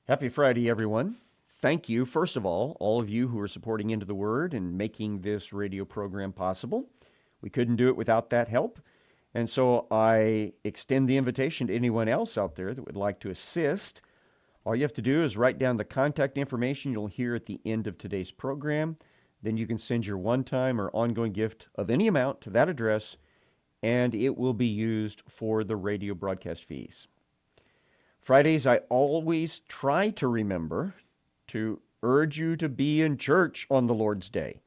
Happy Friday, everyone. Thank you, first of all of you who are supporting Into the Word and making this radio program possible. We couldn't do it without that help. And so I extend the invitation to anyone else out there that would like to assist. All you have to do is write down the contact information you'll hear at the end of today's program. Then you can send your one-time or ongoing gift of any amount to that address, and it will be used for the radio broadcast fees. Fridays, I always try to remember to urge you to be in church on the Lord's Day.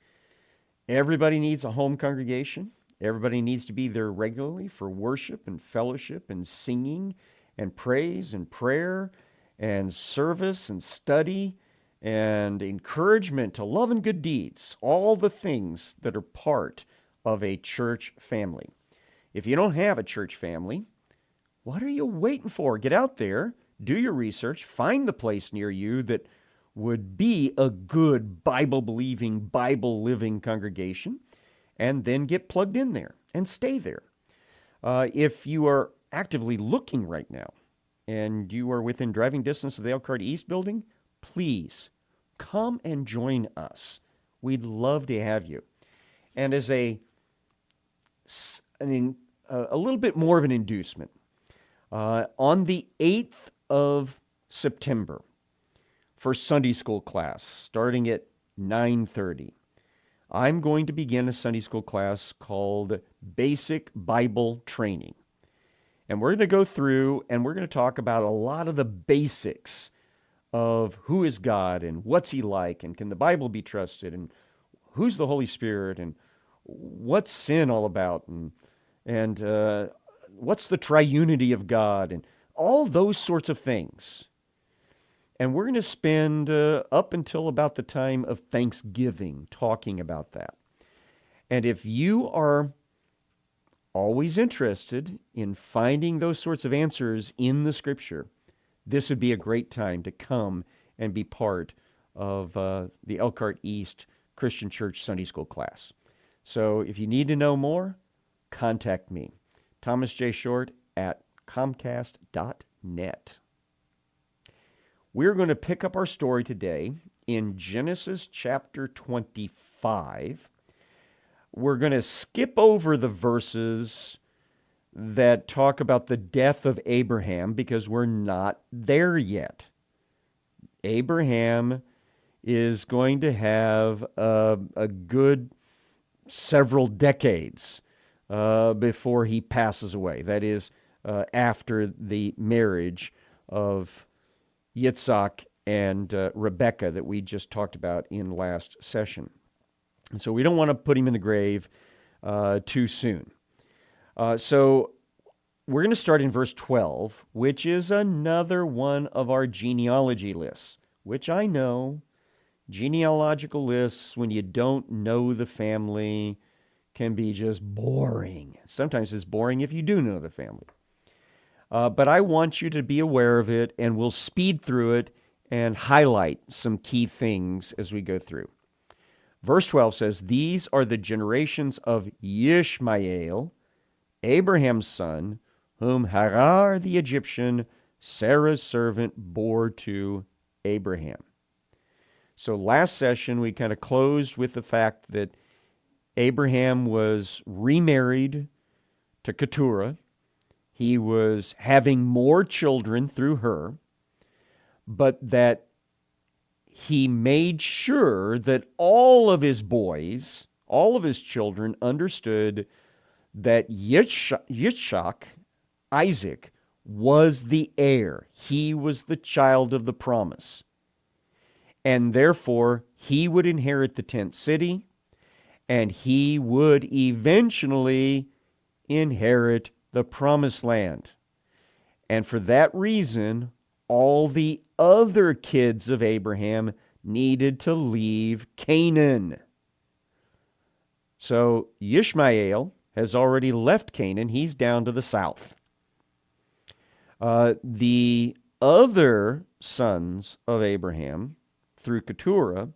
Everybody needs a home congregation. Everybody needs to be there regularly for worship and fellowship and singing and praise and prayer and service and study and encouragement to love and good deeds, all the things that are part of a church family. If you don't have a church family, what are you waiting for? Get out there, do your research, find the place near you that would be a good Bible-believing, Bible-living congregation, and then get plugged in there and stay there. If you are actively looking right now and you are within driving distance of the Elkhart East building, please come and join us. We'd love to have you. And as a little bit more of an inducement, on the 8th of September, for Sunday school class, starting at 9:30, I'm going to begin a Sunday school class called Basic Bible Training. And we're going to go through and we're going to talk about a lot of the basics of who is God and what's He like and can the Bible be trusted and who's the Holy Spirit and what's sin all about and what's the triunity of God and all those sorts of things. And we're going to spend up until about the time of Thanksgiving talking about that. And if you are always interested in finding those sorts of answers in the Scripture, this would be a great time to come and be part of the Elkhart East Christian Church Sunday School class. So if you need to know more, contact me, Thomas J. Short at Comcast.net. We're going to pick up our story today in Genesis chapter 25. We're going to skip over the verses that talk about the death of Abraham because we're not there yet. Abraham is going to have a good several decades before he passes away. That is, after the marriage of Yitzhak and Rebekah that we just talked about in last session. And so we don't want to put him in the grave too soon. So we're going to start in verse 12, which is another one of our genealogy lists, which I know, genealogical lists, when you don't know the family, can be just boring. Sometimes it's boring if you do know the family. But I want you to be aware of it, and we'll speed through it and highlight some key things as we go through. Verse 12 says, "These are the generations of Ishmael, Abraham's son, whom Hagar the Egyptian, Sarah's servant, bore to Abraham." So last session we kind of closed with the fact that Abraham was remarried to Keturah. He was having more children through her, but that he made sure that all of his boys, all of his children understood that Yitzhak, Isaac, was the heir. He was the child of the promise. And therefore, he would inherit the tent city, and he would eventually inherit the promised land. And for that reason, all the other kids of Abraham needed to leave Canaan. So Ishmael has already left Canaan. He's down to the south. The other sons of Abraham, through Keturah,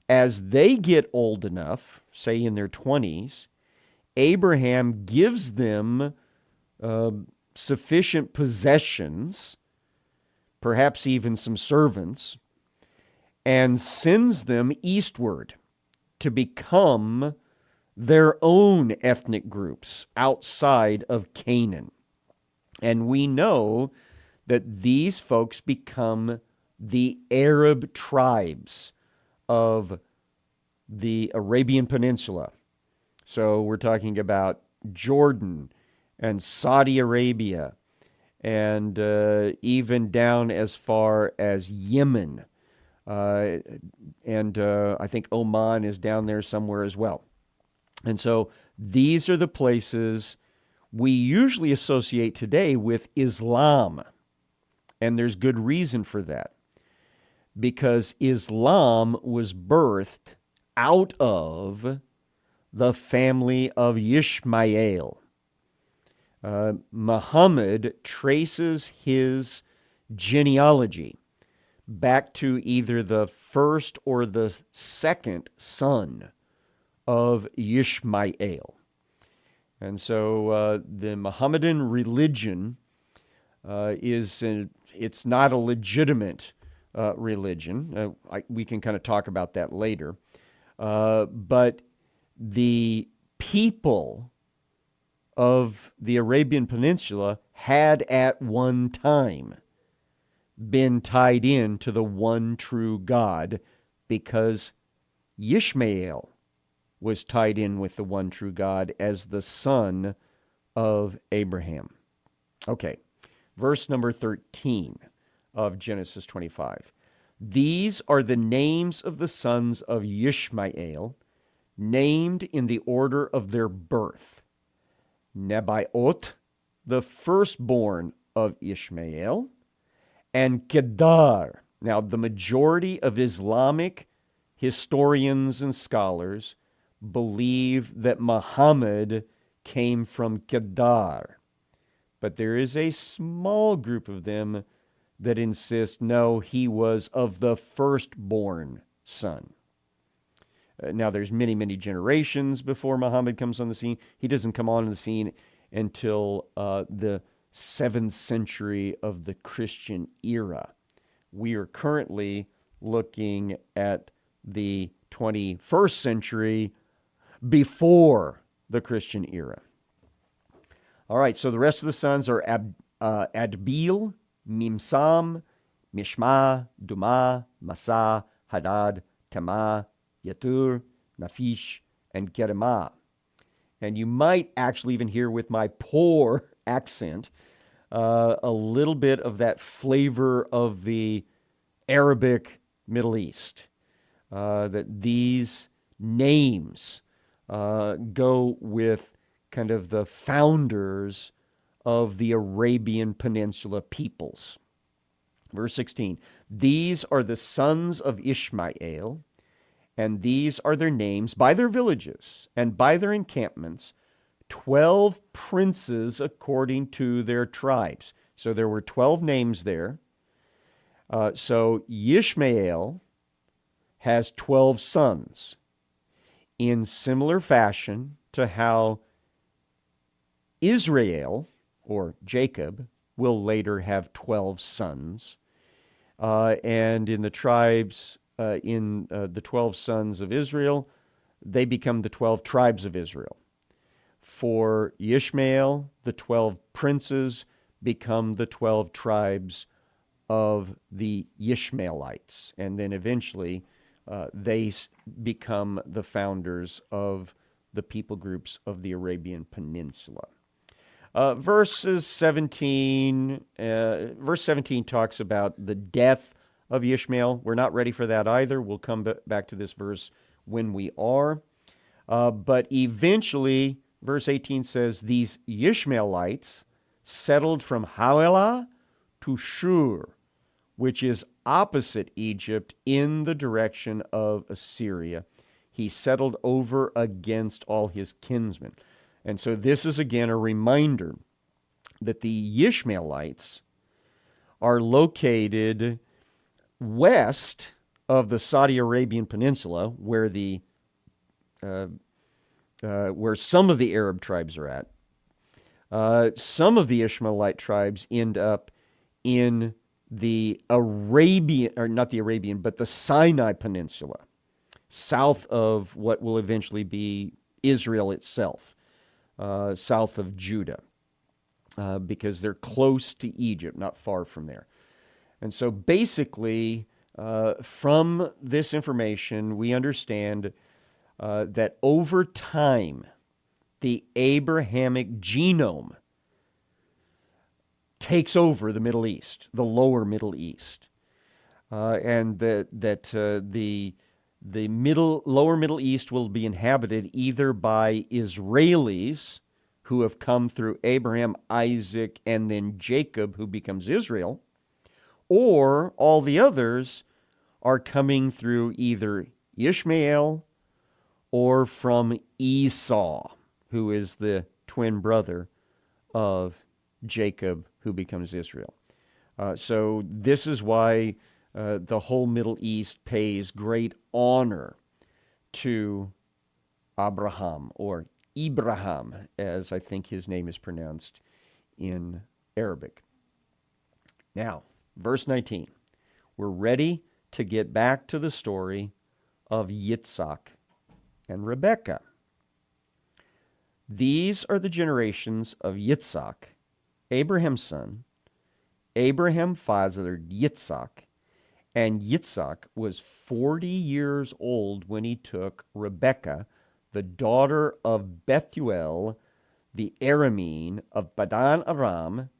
as they get old enough, say in their 20s, Abraham gives them sufficient possessions perhaps even some servants, and sends them eastward to become their own ethnic groups outside of Canaan. And we know that these folks become the Arab tribes of the Arabian Peninsula. So we're talking about Jordan and Saudi Arabia and even down as far as Yemen. And I think Oman is down there somewhere as well. And so these are the places we usually associate today with Islam. And there's good reason for that. Because Islam was birthed out of the family of Ishmael. Muhammad traces his genealogy back to either the first or the second son of Ishmael. And so the Mohammedan religion it's not a legitimate religion. We can kind of talk about that later. But the people of the Arabian Peninsula had at one time been tied in to the one true God because Ishmael was tied in with the one true God as the son of Abraham. Okay, verse number 13 of Genesis 25. These are the names of the sons of Ishmael, named in the order of their birth. Nebaioth, the firstborn of Ishmael, and Kedar. Now, the majority of Islamic historians and scholars believe that Muhammad came from Kedar. But there is a small group of them that insist, no, he was of the firstborn son. Now, there's many, many generations before Muhammad comes on the scene. He doesn't come on the scene until the 7th century of the Christian era. We are currently looking at the 21st century before the Christian era. All right, so the rest of the sons are Adbil, Mimsam, Mishma, Duma, Masa, Hadad, Tema, Yatur, Nafish, and Gedemah. And you might actually even hear with my poor accent a little bit of that flavor of the Arabic Middle East. That these names go with kind of the founders of the Arabian Peninsula peoples. Verse 16, these are the sons of Ishmael, and these are their names by their villages and by their encampments, 12 princes according to their tribes. So there were 12 names there. So Ishmael has 12 sons, in similar fashion to how Israel, or Jacob, will later have 12 sons. And in the tribes, the 12 sons of Israel, they become the 12 tribes of Israel. For Ishmael, the 12 princes become the 12 tribes of the Ishmaelites. And then eventually, they become the founders of the people groups of the Arabian Peninsula. Verse 17 talks about the death of Ishmael. We're not ready for that either. We'll come back to this verse when we are. But eventually, verse 18 says, these Ishmaelites settled from Havilah to Shur, which is opposite Egypt in the direction of Assyria. He settled over against all his kinsmen. And so this is again a reminder that the Ishmaelites are located west of the Saudi Arabian Peninsula, where where some of the Arab tribes are at. Some of the Ishmaelite tribes end up in the Arabian, or not the Arabian, but the Sinai Peninsula, south of what will eventually be Israel itself, south of Judah, because they're close to Egypt, not far from there. And so basically, from this information, we understand that over time, the Abrahamic genome takes over the Middle East, the lower Middle East, and that the lower Middle East will be inhabited either by Israelis who have come through Abraham, Isaac, and then Jacob, who becomes Israel, or all the others are coming through either Ishmael or from Esau, who is the twin brother of Jacob, who becomes Israel. So this is why the whole Middle East pays great honor to Abraham, or Ibrahim, as I think his name is pronounced in Arabic. Now, verse 19. We're ready to get back to the story of Yitzhak and Rebekah. These are the generations of Yitzhak, Abraham's son. Abraham fathered Yitzhak, and Yitzhak was 40 years old when he took Rebekah, the daughter of Bethuel, the Aramean of Padan Aram,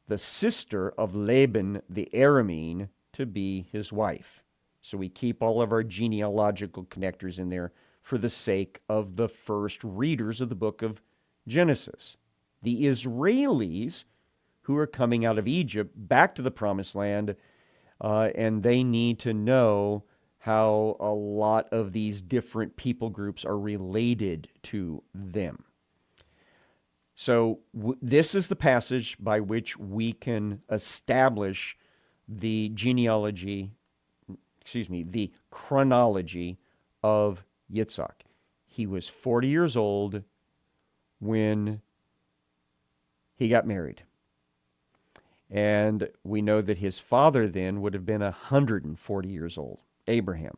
the sister of Laban the Aramean, to be his wife. So we keep all of our genealogical connectors in there for the sake of the first readers of the book of Genesis. The Israelis who are coming out of Egypt back to the Promised Land, and they need to know how a lot of these different people groups are related to them. So this is the passage by which we can establish the the chronology of Yitzhak. He was 40 years old when he got married. And we know that his father then would have been 140 years old, Abraham,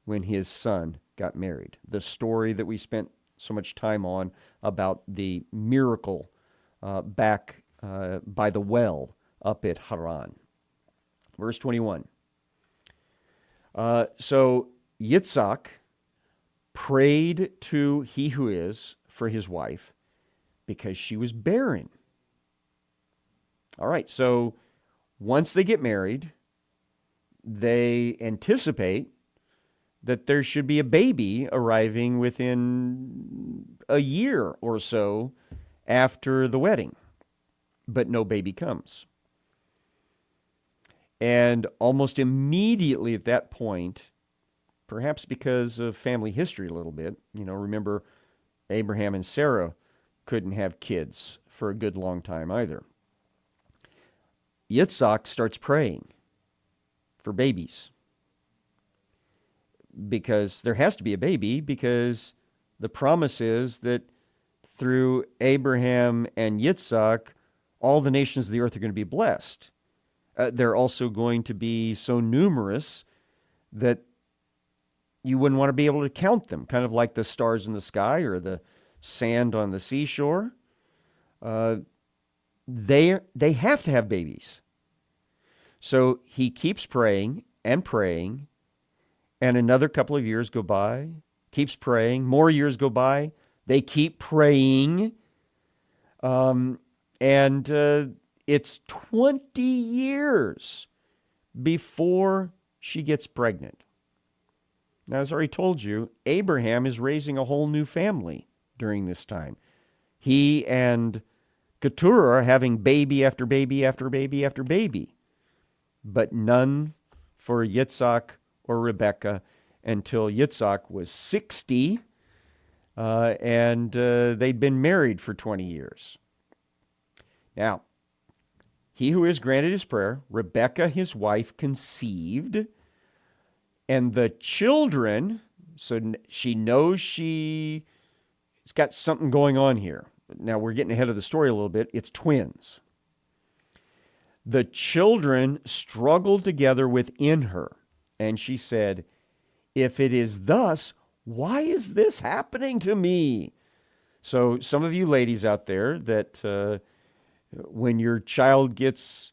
when his son got married. The story that we spent so much time on about the miracle back by the well up at Haran. Verse 21. So Yitzhak prayed to He Who Is for his wife because she was barren. All right, so once they get married, they anticipate that there should be a baby arriving within a year or so after the wedding, but no baby comes. And almost immediately at that point, perhaps because of family history a little bit, remember Abraham and Sarah couldn't have kids for a good long time either. Yitzhak starts praying for babies because there has to be a baby, because the promise is that through Abraham and Yitzhak, all the nations of the earth are going to be blessed. They're also going to be so numerous that you wouldn't want to be able to count them, kind of like the stars in the sky or the sand on the seashore. They have to have babies. So he keeps praying, and another couple of years go by, keeps praying, more years go by, they keep praying, and it's 20 years before she gets pregnant. Now, as I already told you, Abraham is raising a whole new family during this time. He and Keturah are having baby after baby after baby after baby, but none for Yitzhak or Rebekah until Yitzhak was 60, and they'd been married for 20 years. Now, He Who Is granted his prayer. Rebekah, his wife, conceived, and the children, so she knows she's got something going on here. Now, we're getting ahead of the story a little bit. It's twins. The children struggled together within her, and she said, "If it is thus, why is this happening to me?" So some of you ladies out there that when your child gets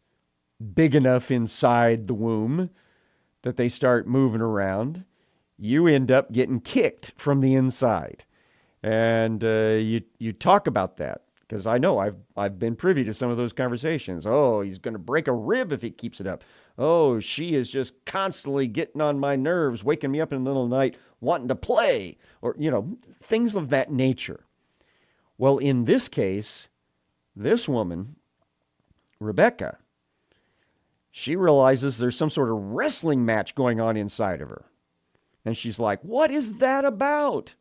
big enough inside the womb that they start moving around, you end up getting kicked from the inside. And you talk about that, because I know I've been privy to some of those conversations. Oh, he's going to break a rib if he keeps it up. Oh, she is just constantly getting on my nerves, waking me up in the middle of the night, wanting to play, or, things of that nature. Well, in this case, this woman, Rebecca, she realizes there's some sort of wrestling match going on inside of her. And she's like, "What is that about?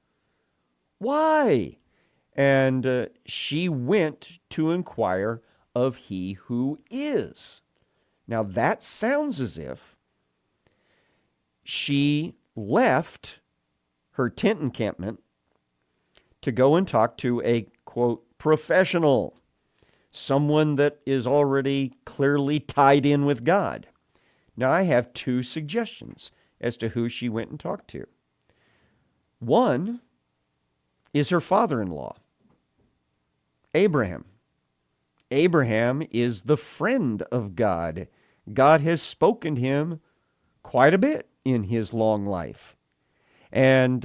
Why?" And she went to inquire of he who is. Now that sounds as if she left her tent encampment to go and talk to a, quote, professional, someone that is already clearly tied in with God. Now I have two suggestions as to who she went and talked to. One is her father-in-law, Abraham. Abraham is the friend of God. God has spoken to him quite a bit in his long life. And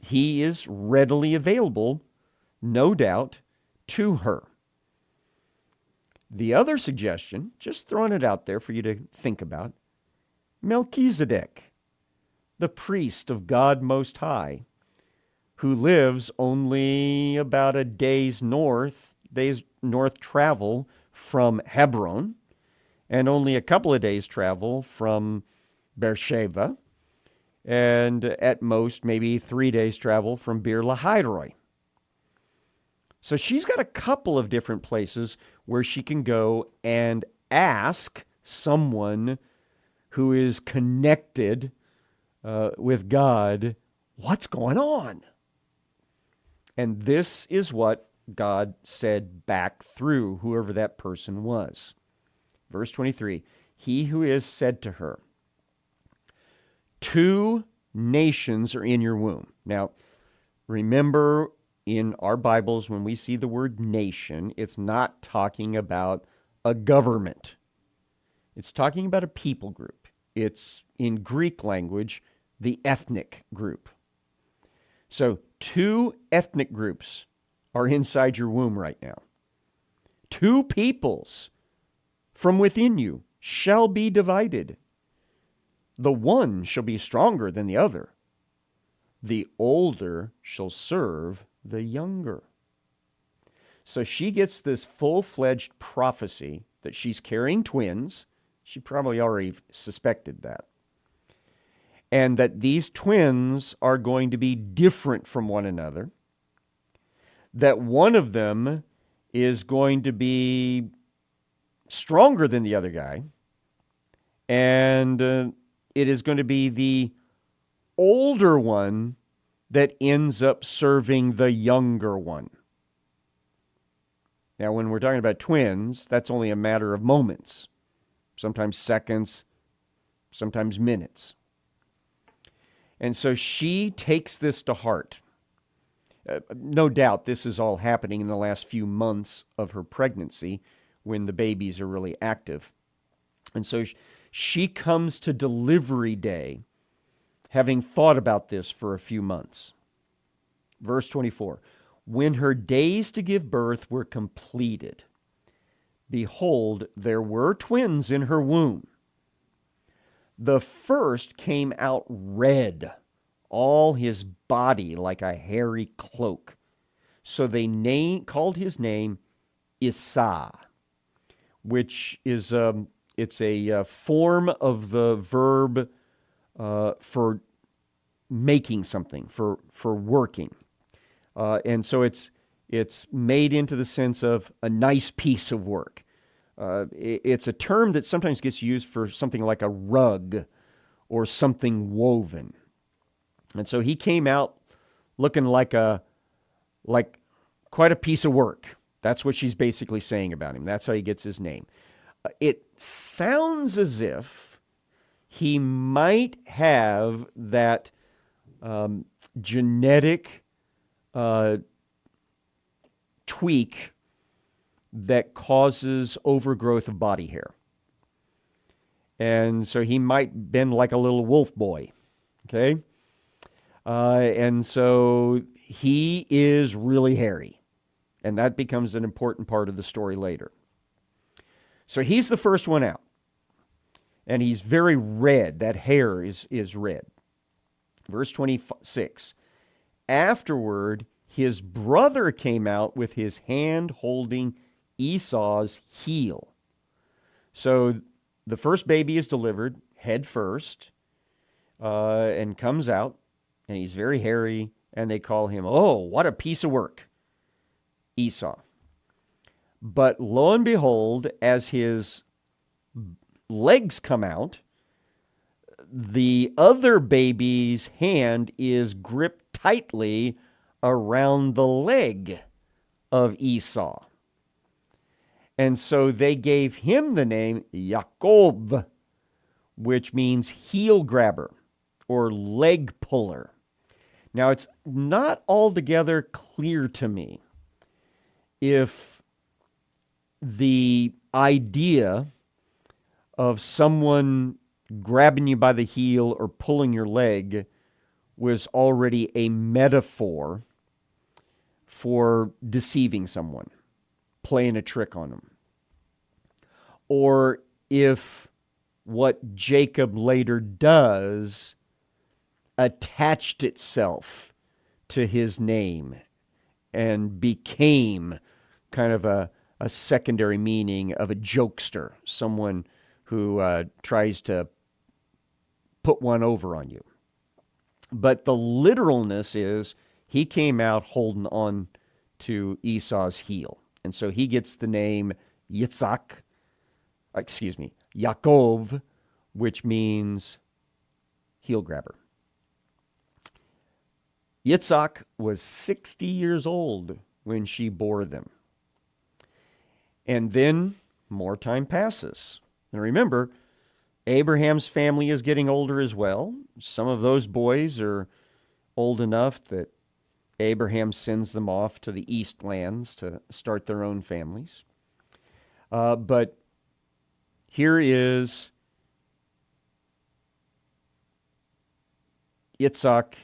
he is readily available, no doubt, to her. The other suggestion, just throwing it out there for you to think about, Melchizedek, the priest of God Most High, who lives only about a day's north travel from Hebron, and only a couple of days travel from Beersheba, and at most maybe 3 days travel from Beer Lahairoi. So she's got a couple of different places where she can go and ask someone who is connected with God, what's going on? And this is what God said back through whoever that person was. Verse 23, he who is said to her, "Two nations are in your womb." Now, remember, in our Bibles, when we see the word nation, it's not talking about a government. It's talking about a people group. It's, in Greek language, the ethnic group. So, two ethnic groups are inside your womb right now. Two peoples from within you shall be divided. The one shall be stronger than the other. The older shall serve the younger. So she gets this full-fledged prophecy that she's carrying twins. She probably already suspected that. And that these twins are going to be different from one another. That one of them is going to be stronger than the other guy. And it is going to be the older one that ends up serving the younger one. Now, when we're talking about twins, that's only a matter of moments, sometimes seconds, sometimes minutes. And so she takes this to heart. No doubt this is all happening in the last few months of her pregnancy when the babies are really active. And so she comes to delivery day having thought about this for a few months. Verse 24, when her days to give birth were completed, behold, there were twins in her womb. The first came out red, all his body like a hairy cloak. So they called his name Esau, which is it's a form of the verb for making something, for working. And so it's made into the sense of a nice piece of work. It's a term that sometimes gets used for something like a rug or something woven. And so he came out looking like quite a piece of work. That's what she's basically saying about him. That's how he gets his name. It sounds as if he might have that genetic tweak that causes overgrowth of body hair. And so he might been like a little wolf boy, okay? And so he is really hairy, and that becomes an important part of the story later. So he's the first one out, and he's very red. That hair is red. Verse 26, afterward, his brother came out with his hand holding Esau's heel. So the first baby is delivered head first and comes out, and he's very hairy, and they call him, oh, what a piece of work, Esau. But lo and behold, as his legs come out, the other baby's hand is gripped tightly around the leg of Esau. And so they gave him the name Yaakov, which means heel grabber or leg puller. Now, it's not altogether clear to me if the idea of someone grabbing you by the heel or pulling your leg was already a metaphor for deceiving someone, playing a trick on them. Or if what Jacob later does attached itself to his name and became kind of a secondary meaning of a jokester, someone who tries to put one over on you. But the literalness is he came out holding on to Esau's heel. And so he gets the name Yaakov, which means heel grabber. Yitzhak was 60 years old when she bore them. And then more time passes. And remember, Abraham's family is getting older as well. Some of those boys are old enough that Abraham sends them off to the East lands to start their own families. But here is Yitzhak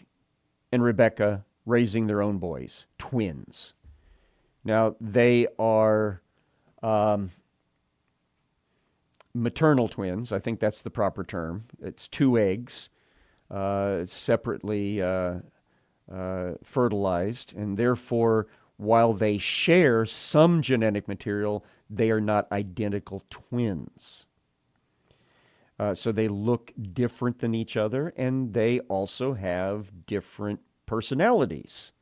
and Rebekah raising their own boys, twins. Now, they are maternal twins. I think that's the proper term. It's two eggs, separately fertilized, and therefore, while they share some genetic material, they are not identical twins. So they look different than each other, and they also have different personalities,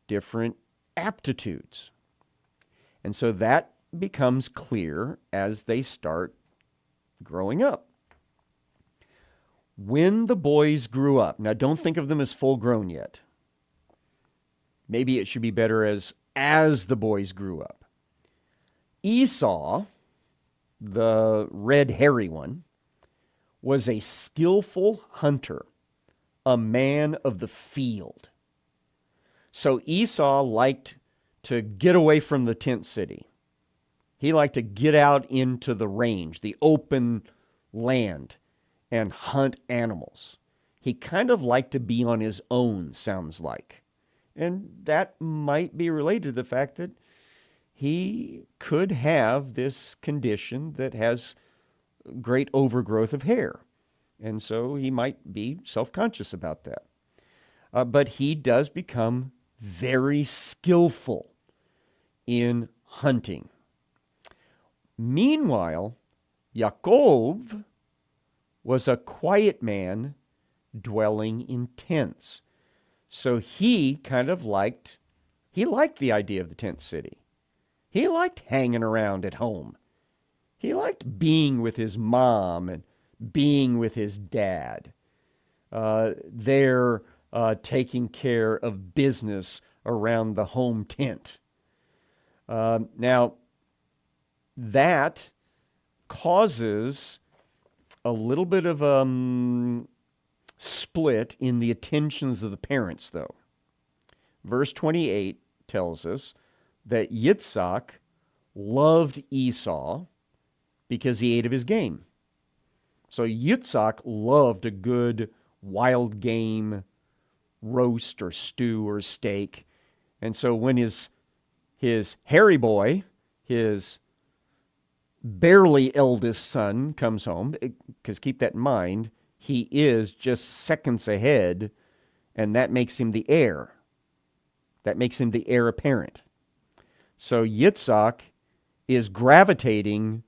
different aptitudes. And so that becomes clear as they start growing up. When the boys grew up, now don't think of them as full grown yet. Maybe it should be better as the boys grew up. Esau, the red hairy one, was a skillful hunter, a man of the field. So Esau liked to get away from the tent city. He liked to get out into the range, the open land, and hunt animals. He kind of liked to be on his own, sounds like. And that might be related to the fact that he could have this condition that has great overgrowth of hair. And so he might be self-conscious about that. But he does become very skillful in hunting. Meanwhile, Yaakov was a quiet man dwelling in tents. So he kind of liked the idea of the tent city. He liked hanging around at home. He liked being with his mom and being with his dad. They're taking care of business around the home tent. Now, that causes a little bit of split in the attentions of the parents, though. Verse 28 tells us that Yitzhak loved Esau because he ate of his game. So Yitzhak loved a good wild game roast or stew or steak. And so when his hairy boy, his barely eldest son, comes home, because keep that in mind, he is just seconds ahead, and that makes him the heir. That makes him the heir apparent. So Yitzhak is gravitating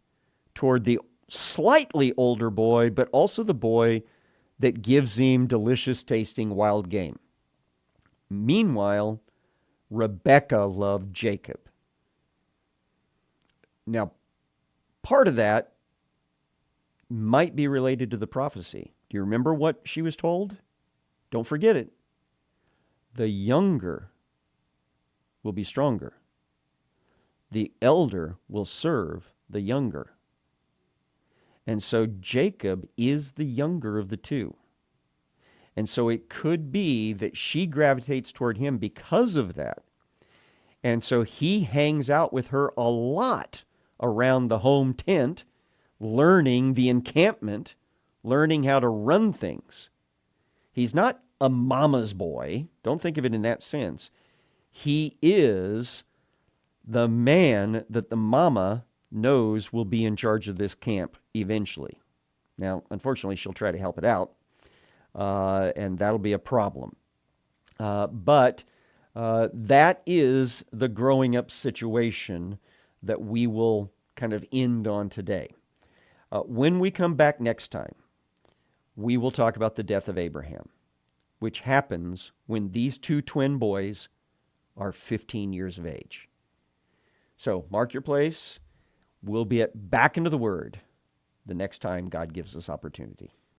toward the slightly older boy, but also the boy that gives him delicious tasting wild game. Meanwhile, Rebekah loved Jacob. Now, part of that might be related to the prophecy. Do you remember what she was told? Don't forget it. The younger will be stronger. The elder will serve the younger. And so Jacob is the younger of the two. And so it could be that she gravitates toward him because of that. And so he hangs out with her a lot around the home tent, learning the encampment, learning how to run things. He's not a mama's boy. Don't think of it in that sense. He is the man that the mama knows will be in charge of this camp eventually. Now, unfortunately, she'll try to help it out, and that'll be a problem. But that is the growing up situation that we will kind of end on today. When we come back next time, we will talk about the death of Abraham, which happens when these two twin boys are 15 years of age. So mark your place. We'll be back into the Word the next time God gives us opportunity.